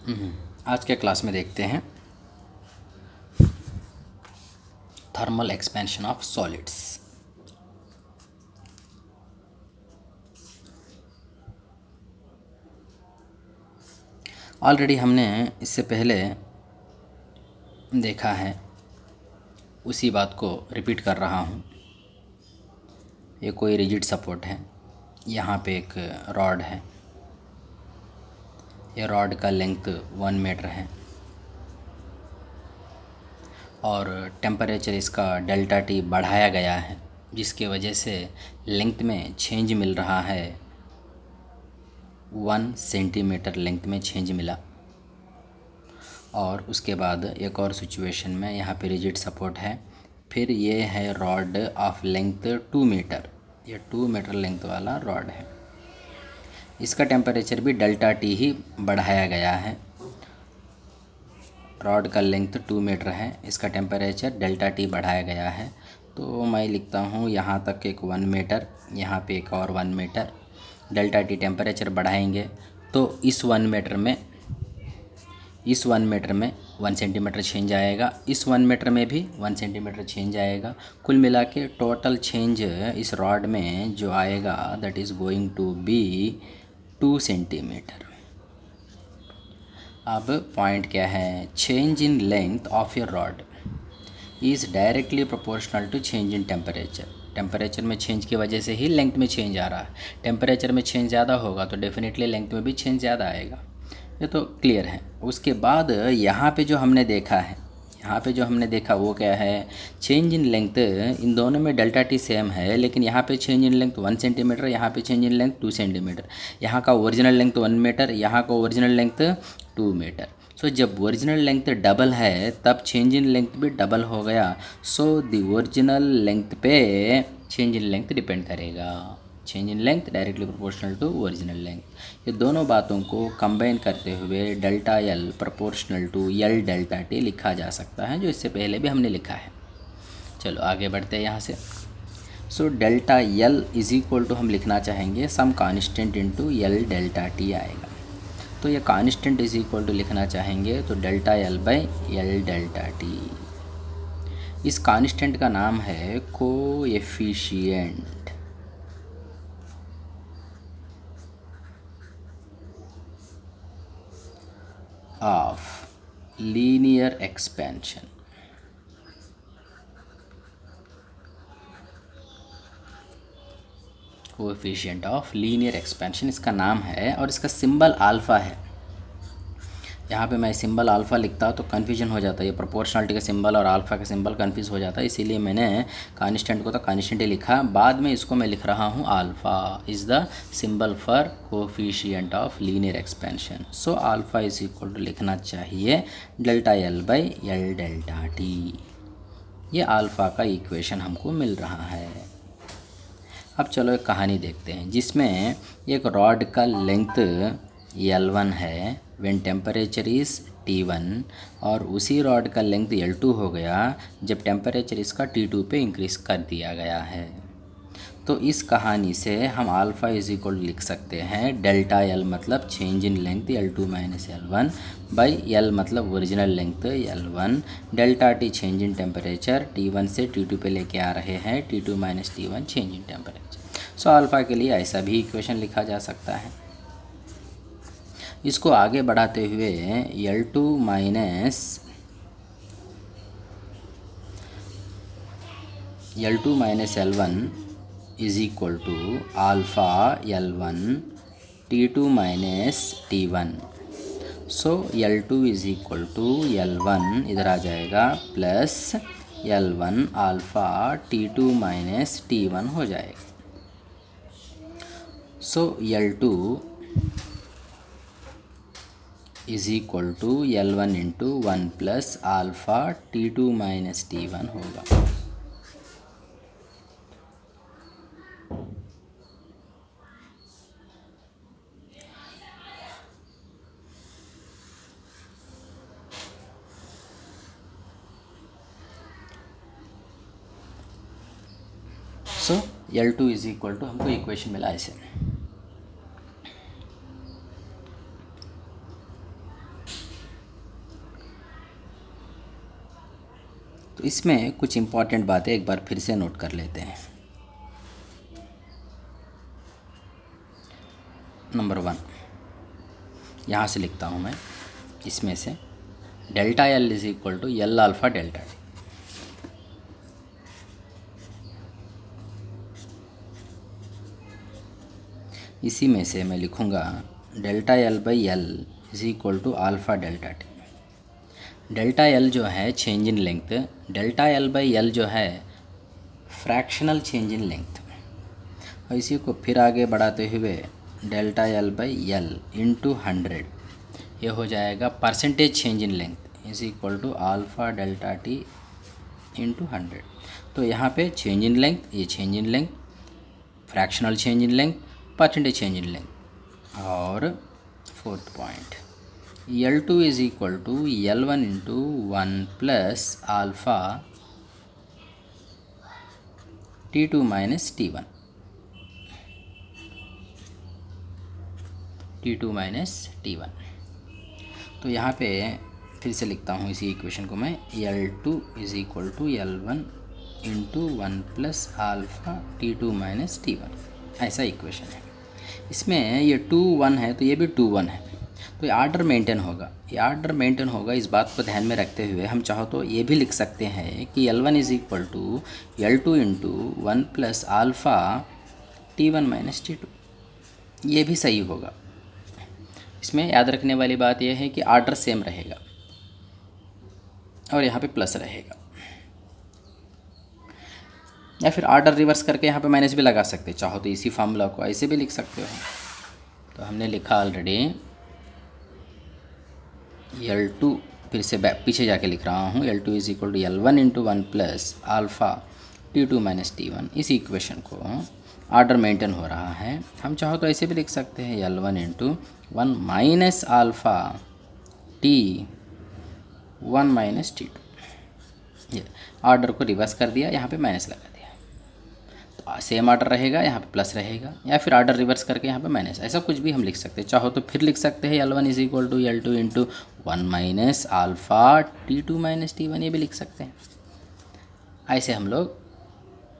आज के क्लास में देखते हैं thermal expansion of solids. Already हमने इससे पहले देखा है, उसी बात को रिपीट कर रहा हूँ। ये कोई रिजिड सपोर्ट है, यहाँ पे एक रॉड है, ये रॉड का लेंथ 1 मीटर है और टेम्परेचर इसका डेल्टा टी बढ़ाया गया है, जिसके वजह से लेंथ में चेंज मिल रहा है। 1 सेंटीमीटर लेंथ में चेंज मिला। और उसके बाद एक और सिचुएशन में यहाँ पे रिजिड सपोर्ट है, फिर ये है रॉड ऑफ लेंथ 2 मीटर, ये 2 मीटर लेंथ वाला रॉड है। इसका टेम्परेचर भी डेल्टा टी ही बढ़ाया गया है। रॉड का लेंथ 2 मीटर है, इसका टेम्परेचर डेल्टा टी बढ़ाया गया है। तो मैं लिखता हूँ यहाँ तक एक 1 मीटर, यहाँ पे एक और 1 मीटर। डेल्टा टी टेम्परेचर बढ़ाएंगे तो इस 1 मीटर में 1 सेंटीमीटर चेंज आएगा, इस 1 मीटर में भी 1 सेंटीमीटर चेंज आएगा। कुल मिला के टोटल चेंज इस रॉड में जो आएगा that is going to be 2 centimetre. अब पॉइंट क्या है, change in length of your rod is directly proportional to change in temperature. Temperature में चेंज की वजह से ही लेंथ में चेंज आ रहा है। टेम्परेचर में चेंज ज़्यादा होगा तो डेफिनेटली लेंथ में भी चेंज ज़्यादा आएगा। ये तो क्लियर है। उसके बाद यहाँ पे जो हमने देखा वो क्या है, चेंज इन लेंथ। इन दोनों में डेल्टा टी सेम है, लेकिन यहाँ पे चेंज इन लेंथ 1 सेंटीमीटर, यहाँ पे चेंज इन लेंथ 2 सेंटीमीटर। यहाँ का ओरिजिनल लेंथ 1 मीटर, यहाँ का ओरिजिनल लेंथ 2 मीटर। सो जब ओरिजिनल लेंथ डबल है तब चेंज इन लेंथ भी डबल हो गया। सो द ओरिजिनल लेंथ पे चेंज इन लेंथ डिपेंड करेगा। Change in length directly proportional to original length. ये दोनों बातों को कंबाइन करते हुए delta L proportional to L delta T लिखा जा सकता है, जो इससे पहले भी हमने लिखा है। चलो आगे बढ़ते हैं यहाँ से। So delta L is equal to हम लिखना चाहेंगे some constant into L delta T आएगा। तो ये कांस्टेंट इज इक्वल टू लिखना चाहेंगे तो delta L by L delta T. इस कांस्टेंट का नाम है coefficient of linear expansion. Coefficient of linear expansion इसका नाम है और इसका सिंबल अल्फ़ा है। यहाँ पे मैं सिंबल अल्फ़ा लिखता तो कन्फ्यूजन हो जाता है, ये प्रोपोर्शनलिटी का सिंबल और अल्फ़ा का सिंबल कन्फ्यूज़ हो जाता है, इसीलिए मैंने कांस्टेंट को तो कांस्टेंट ही लिखा। बाद में इसको मैं लिख रहा हूँ alpha is the symbol for coefficient of linear expansion. So alpha is equal to लिखना चाहिए delta L by L delta T. ये अल्फ़ा का इक्वेशन हमको मिल रहा है। अब चलो एक कहानी देखते हैं जिसमें एक रॉड का लेंथ L1 है व्हेन टेम्परेचर इज़ T1 और उसी रॉड का लेंथ L2 हो गया जब टेम्परेचर इसका T2 पे इंक्रीज़ कर दिया गया है। तो इस कहानी से हम अल्फ़ा इज इक्वल लिख सकते हैं डेल्टा एल मतलब change in length L2 minus L1 by L मतलब original length L1, delta T change in temperature T1 से T2 पे लेके आ रहे हैं, T2 minus T1 change in temperature. So alpha के लिए ऐसा भी इक्वेशन लिखा जा सकता है। इसको आगे बढ़ाते हुए L2 minus L1 is equal to alpha L1 T2 minus T1। So L2 is equal to L1 इधर आ जाएगा plus L1 alpha T2 minus T1 हो जाएगा। So L2 is equal to L1 into 1 plus alpha T2 minus T1 होगा। So L2 is equal to हमको equation मिला ऐसे। तो इसमें कुछ इम्पॉर्टेंट बातें एक बार फिर से नोट कर लेते हैं। नंबर 1 यहाँ से लिखता हूँ मैं, इसमें से delta L is equal to L alpha delta T. इसी में से मैं लिखूँगा delta L by L is equal to alpha delta T. Delta L जो है change in length, delta L by L जो है फ्रैक्शनल चेंज इन लेंथ। और इसी को फिर आगे बढ़ाते हुए delta L by L into 100, ये हो जाएगा percentage change in length is equal to alpha delta T into 100। तो यहाँ पे चेंज इन लेंथ, ये change in length, fractional change in length, percentage change in length. और fourth point L2 is equal to L1 into 1 plus alpha T2 minus T1, T2 minus T1। तो यहाँ पे फिर से लिखता हूँ इसी इक्वेशन को मैं, L2 is equal to L1 into 1 plus alpha T2 minus T1, ऐसा इक्वेशन है। इसमें ये 2 1 है तो ये भी 2 1 है, तो ये आर्डर मेंटेन होगा, ये आर्डर मेंटेन होगा। इस बात को ध्यान में रखते हुए हम चाहो तो ये भी लिख सकते हैं कि L1 is equal to L2 into 1 plus alpha T1 minus T2, ये भी सही होगा। इसमें याद रखने वाली बात यह है कि आर्डर सेम रहेगा और यहाँ पे प्लस रहेगा, या फिर आर्डर रिवर्स करके यहाँ पे माइनस भी लगा सकते हैं, चाहो तो इसी फार्मूला को ऐसे भी लिख सकते हो। तो हमने लिखा ऑलरेडी L2, फिर से पीछे जाके लिख रहा हूँ, L2 is equal to L1 into 1 plus alpha T2 minus T1। इस इक्वेशन को आर्डर मेंटेन हो रहा है, हम चाहो तो ऐसे भी लिख सकते हैं L1 into 1 minus alpha T1 minus T2। ये आर्डर को रिवर्स कर दिया, यहाँ पे माइनस लगा दिया, तो सेम आर्डर रहेगा, यहाँ पे प्लस रहेगा, या फिर आर्डर रिवर्स करके यहाँ पे माइनस, ऐसा कुछ भी हम लिख सकते हैं। चाहो तो फिर लिख सकते हैं L1 is equal to L2 into 1 minus alpha T2 minus T1, ये भी लिख सकते हैं। ऐसे हम लोग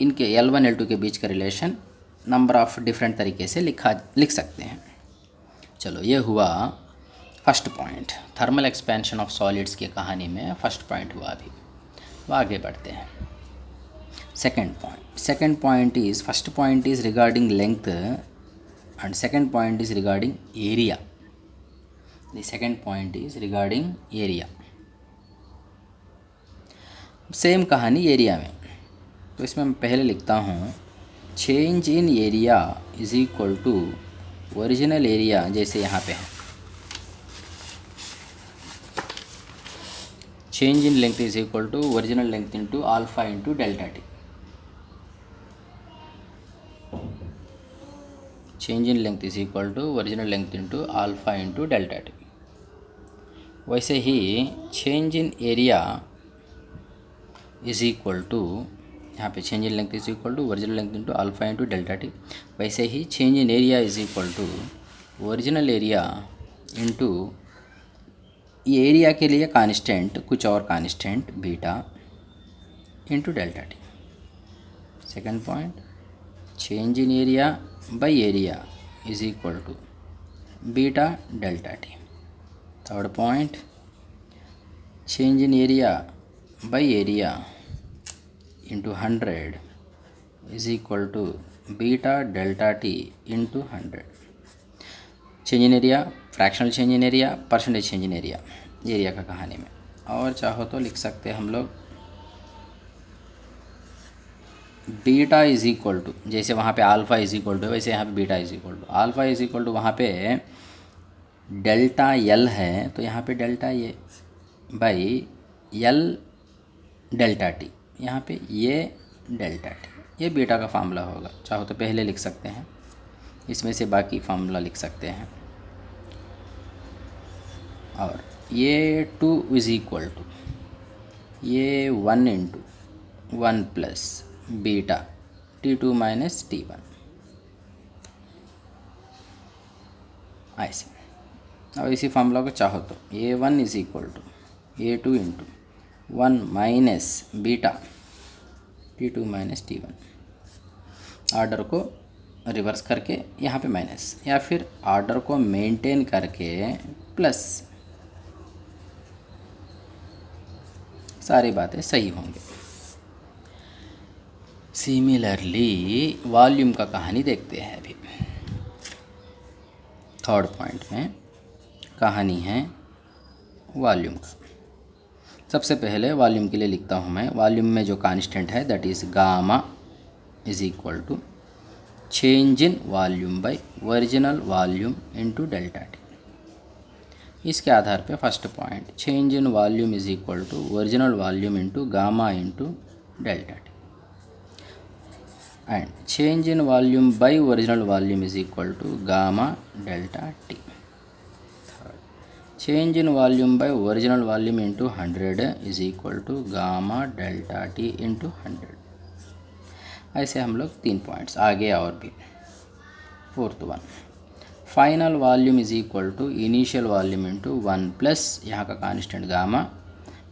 इनके L1 L2 के बीच का रिलेशन नंबर ऑफ डिफरेंट तरीके से लिख सकते हैं। चलो, ये हुआ first point, thermal expansion of solids की कहानी में फर्स्ट पॉइंट हुआ। अभी तो आगे बढ़ते हैं। Second point is, first point is regarding length and second point is regarding area. The second point is regarding area. Same कहानी एरिया में, तो इसमें मैं पहले लिखता हूँ change in area is equal to original area, जैसे यहाँ पे है change in length is equal to original length into alpha into delta T. Change in length is equal to original length into alpha into delta t. वैसे ही change in area is equal to, यहाँ पे change in length is equal to original length into alpha into delta t. वैसे ही change in area is equal to original area into, ये area के लिए constant, कुछ और constant beta into delta t. Second point, change in area by area is equal to beta delta t. Third point, change in area by area into 100 is equal to beta delta T into 100। Change in area, fractional change in area, percentage change in area, area का कहानी में। और चाहो तो लिख सकते हैं हम लोग बीटा इज इक्वल टू, जैसे वहाँ पे अल्फ़ा इज इक्वल टू वैसे यहाँ पे beta is equal to. Alpha is equal to वहाँ पे डेल्टा एल है, तो यहाँ पे डेल्टा ये बाई एल डेल्टा टी, यहाँ पे ये डेल्टा टी, ये बीटा का फार्मूला होगा। चाहो तो पहले लिख सकते हैं, इसमें से बाकी फार्मूला लिख सकते हैं। और ये 2 इज इक्वल टू ये 1 into 1 plus beta T2 minus T1, ऐसे। और इसी फार्मूला को चाहो तो A1 is equal to A2 into 1 minus beta T2 minus T1। Order को रिवर्स करके यहाँ पे माइनस, या फिर ऑर्डर को मेंटेन करके प्लस, सारी बातें सही होंगे। सिमिलरली वॉल्यूम का कहानी देखते हैं अभी। थर्ड पॉइंट में कहानी है वॉल्यूम का। सबसे पहले वॉल्यूम के लिए लिखता हूँ मैं, वॉल्यूम में जो कांस्टेंट है that is gamma is equal to change in volume by original volume into delta T. इसके आधार पे first point, change in volume is equal to original volume into gamma into delta T, and change in volume by original volume is equal to gamma delta T. Change in volume by original volume into 100 is equal to gamma delta T into 100। ऐसे हम लोग 3 points आगे और भी। Fourth one, final volume is equal to initial volume into 1 plus यहाँ का constant gamma,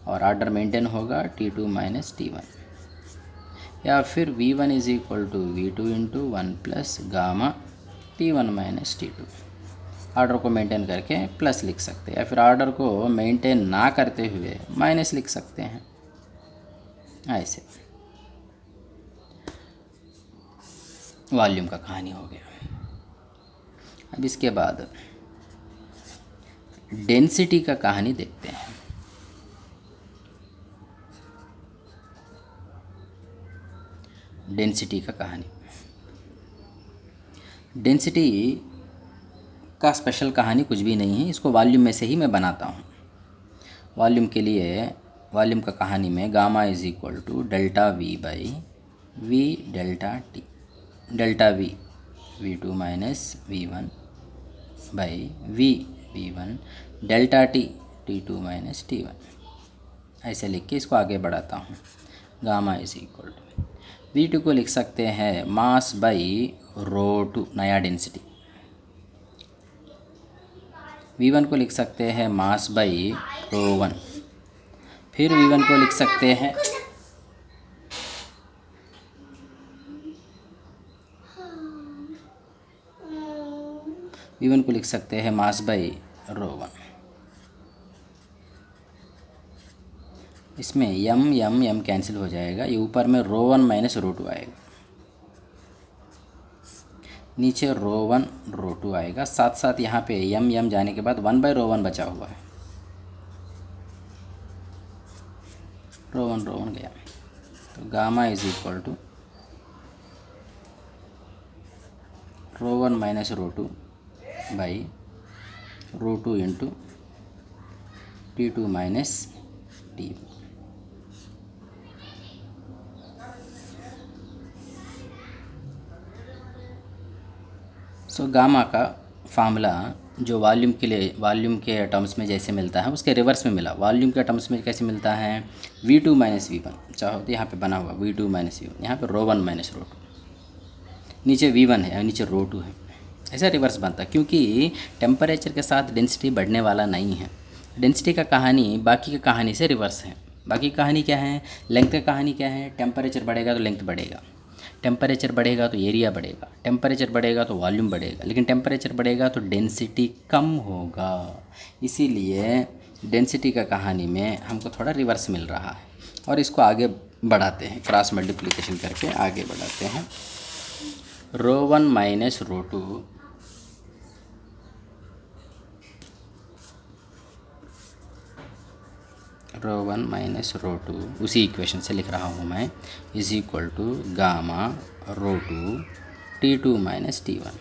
और order maintain होगा T2 माइनस T1, या फिर V1 is equal to V2 into 1 plus gamma T1 minus T2। Order को मेंटेन करके plus लिख सकते हैं, या फिर ऑर्डर को मेंटेन ना करते हुए माइनस लिख सकते हैं। ऐसे वॉल्यूम का कहानी हो गया। अब इसके बाद डेंसिटी का कहानी देखते हैं। डेंसिटी का कहानी, डेंसिटी का स्पेशल कहानी कुछ भी नहीं है, इसको वॉल्यूम में से ही मैं बनाता हूँ। वॉल्यूम के लिए वॉल्यूम का कहानी में gamma is equal to delta V by V delta T, delta V V2 minus V1 by V V1 delta T T2 minus T1। ऐसे लिख के इसको आगे बढ़ाता हूँ। Gamma is equal to V2 को लिख सकते हैं मास बाई रो2 नया डेंसिटी, V1 को लिख सकते हैं मास बाई रो1, फिर V1 को लिख सकते हैं V1 को लिख सकते हैं मास बाई रो1। इसमें m कैंसिल हो जाएगा, ये ऊपर में रो1 माइनस रो2 आएगा, नीचे रो1 रो2 आएगा, साथ साथ यहाँ पे m जाने के बाद 1 बाई रो1 बचा हुआ है, रो1 गया, तो गामा इज इक्वल टू रो1 माइनस रो2 बाई रो2 into T2 minus T। So gamma का फार्मूला जो वॉल्यूम के लिए वॉल्यूम के टर्म्स में जैसे मिलता है उसके रिवर्स में मिला, वॉल्यूम के टर्म्स में कैसे मिलता है V2 माइनस V1, चाहो तो यहाँ पे बना हुआ V2 माइनस V1, यहाँ पे रो1 माइनस रो2, नीचे V1 है नीचे रो2 है, ऐसा रिवर्स बनता है क्योंकि टेम्परेचर के साथ डेंसिटी बढ़ने वाला नहीं है। डेंसिटी का कहानी बाकी की कहानी से रिवर्स है। बाकी कहानी क्या है, लेंथ का कहानी क्या है, टेम्परेचर बढ़ेगा तो लेंथ बढ़ेगा, टेम्परेचर बढ़ेगा तो एरिया बढ़ेगा, टेम्परेचर बढ़ेगा तो वॉल्यूम बढ़ेगा, लेकिन टेम्परेचर बढ़ेगा तो डेंसिटी कम होगा। इसीलिए डेंसिटी का कहानी में हमको थोड़ा रिवर्स मिल रहा है, और इसको आगे बढ़ाते हैं, क्रॉस मल्टीप्लिकेशन करके आगे बढ़ाते हैं। रो1 माइनस रो2 रो1 माइनस रो2 उसी इक्वेशन से लिख रहा हूँ मैं, इज इक्वल टू गामा रो2 T2 माइनस T1।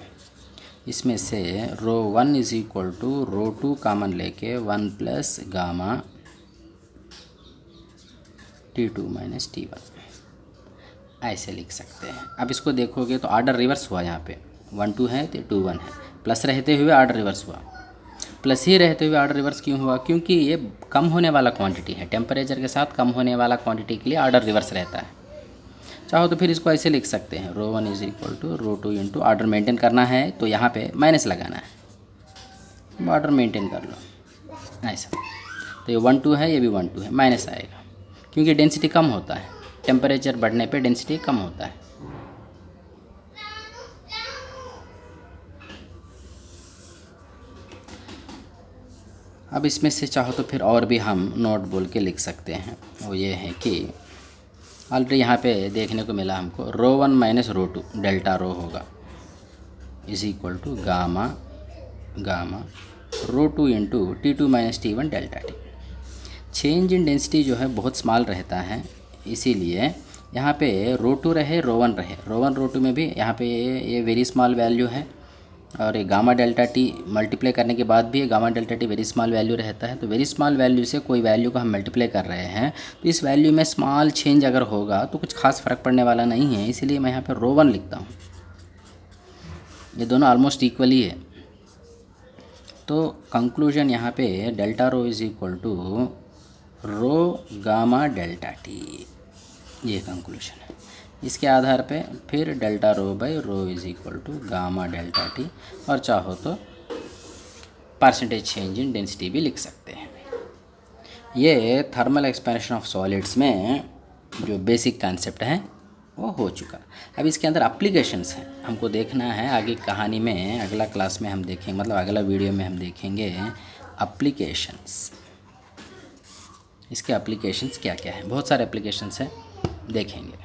इसमें से रो1 इज इक्वल टू रो2 कॉमन लेके 1 plus gamma T2 minus T1, ऐसे लिख सकते हैं। अब इसको देखोगे तो ऑर्डर रिवर्स हुआ, यहाँ पे 1 2 है तो 2 1 है, प्लस रहते हुए ऑर्डर रिवर्स हुआ। प्लस ही रहते हुए ऑर्डर रिवर्स क्यों हुआ, क्योंकि ये कम होने वाला क्वांटिटी है, टेम्परेचर के साथ कम होने वाला क्वांटिटी के लिए ऑर्डर रिवर्स रहता है। चाहो तो फिर इसको ऐसे लिख सकते हैं, रो1 इज इक्वल टू रो2 इंटू, ऑर्डर मेंटेन करना है तो यहाँ पे माइनस लगाना है, ऑर्डर मेंटेन कर लो ऐसा। तो ये 1 2 है, ये भी 1 2 है, माइनस आएगा, क्योंकि डेंसिटी कम होता है, टेम्परेचर बढ़ने पे डेंसिटी कम होता है। अब इसमें से चाहो तो फिर और भी हम नोट बोल के लिख सकते हैं। वो ये है कि ऑलरेडी यहाँ पे देखने को मिला हमको ρ1 माइनस ρ2 डेल्टा रो होगा is equal to gamma ρ2 into T2 minus T1 delta T. Change in density जो है बहुत स्मॉल रहता है, इसीलिए यहाँ पे ρ2 रहे ρ1 रहे, ρ1 ρ2 में भी यहाँ पे ये वेरी स्मॉल वैल्यू है, और ये गामा डेल्टा टी मल्टीप्लाई करने के बाद भी ये gamma delta T very small value रहता है। तो वेरी स्मॉल वैल्यू से कोई वैल्यू को हम मल्टीप्लाई कर रहे हैं तो इस वैल्यू में स्मॉल चेंज अगर होगा तो कुछ खास फ़र्क पड़ने वाला नहीं है, इसीलिए मैं यहाँ पे ρ1 लिखता हूँ। ये दोनों ऑलमोस्ट इक्वली है। तो कंक्लूजन यहाँ पे delta rho is equal to rho gamma delta T, ये कंक्लूजन है। इसके आधार पे फिर delta rho by rho is equal to gamma delta T, और चाहो तो परसेंटेज चेंज इन डेंसिटी भी लिख सकते हैं। ये थर्मल एक्सपेंशन ऑफ सॉलिड्स में जो बेसिक कॉन्सेप्ट है वो हो चुका। अब इसके अंदर एप्लीकेशंस हैं, हमको देखना है आगे कहानी में, अगला क्लास में हम देखेंगे, मतलब अगला वीडियो में हम देखेंगे एप्लीकेशंस। इसके एप्लीकेशंस क्या क्या हैं, बहुत सारे एप्लीकेशंस हैं, देखेंगे।